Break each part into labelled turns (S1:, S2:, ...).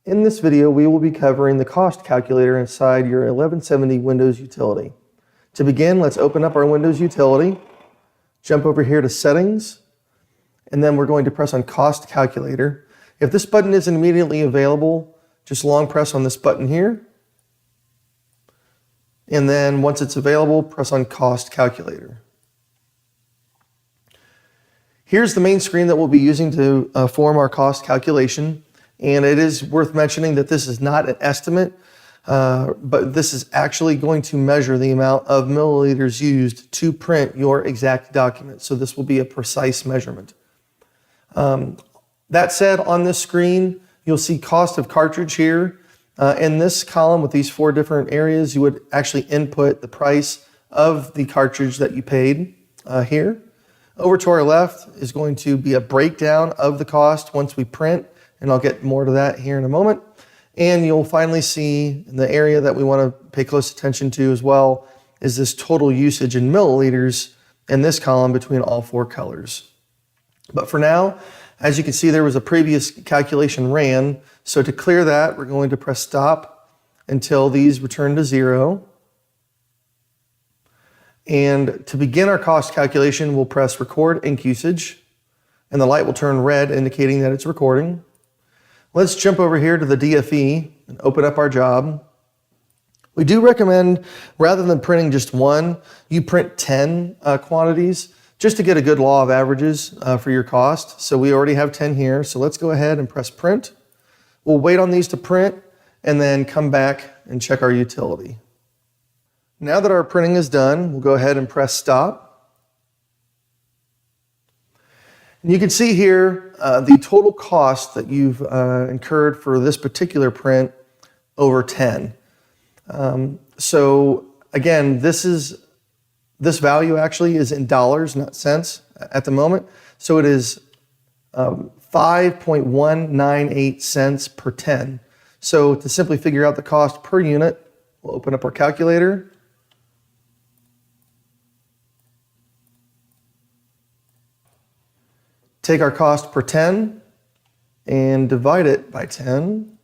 S1: In this video, we will be covering the cost calculator inside your 1170 Windows utility. To begin, let's open up our Windows utility, jump over here to Settings, and then we're going to press on Cost Calculator. If this button isn't immediately available, just long press on this button here. And then once it's available, press on Cost Calculator. Here's the main screen that we'll be using to form our cost calculation. And it is worth mentioning that this is not an estimate, but this is actually going to measure the amount of milliliters used to print your exact document. So this will be a precise measurement. That said, on this screen, you'll see cost of cartridge here. In this column with these 4 different areas, you would actually input the price of the cartridge that you paid here. Over to our left is going to be a breakdown of the cost once we print, and I'll get more to that here in a moment. And you'll finally see in the area that we want to pay close attention to as well is this total usage in milliliters in this column between all 4 colors. But for now, as you can see, there was a previous calculation ran. So to clear that, we're going to press stop until these return to 0. And to begin our cost calculation, we'll press record ink usage, and the light will turn red, indicating that it's recording. Let's jump over here to the DFE and open up our job. We do recommend, rather than printing just 1, you print 10 quantities, just to get a good law of averages for your cost. So we already have 10 here, so let's go ahead and press print. We'll wait on these to print and then come back and check our utility. Now that our printing is done, we'll go ahead and press stop. And you can see here the total cost that you've incurred for this particular print over 10. So again, this value actually is in dollars, not cents at the moment. So it is 5.198 cents per 10. So to simply figure out the cost per unit, we'll open up our calculator. Take our cost per 10 and divide it by 10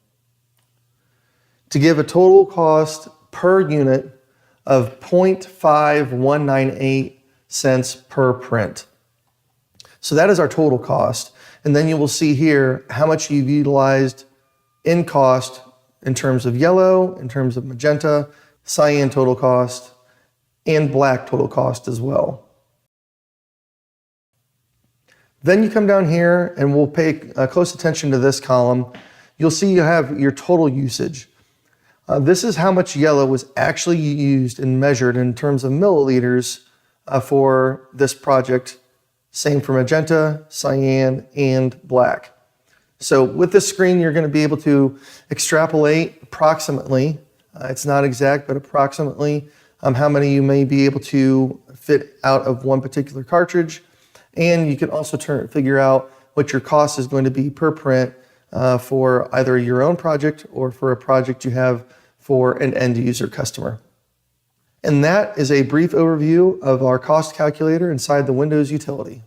S1: to give a total cost per unit of 0.5198 cents per print. So that is our total cost. And then you will see here how much you've utilized in cost in terms of yellow, in terms of magenta, cyan total cost, and black total cost as well. Then you come down here and we'll pay close attention to this column. You'll see you have your total usage. This is how much yellow was actually used and measured in terms of milliliters for this project. Same for magenta, cyan, and black. So with this screen, you're going to be able to extrapolate approximately, it's not exact, but approximately how many you may be able to fit out of one particular cartridge. And you can also figure out what your cost is going to be per print for either your own project or for a project you have for an end user customer. And that is a brief overview of our cost calculator inside the Windows utility.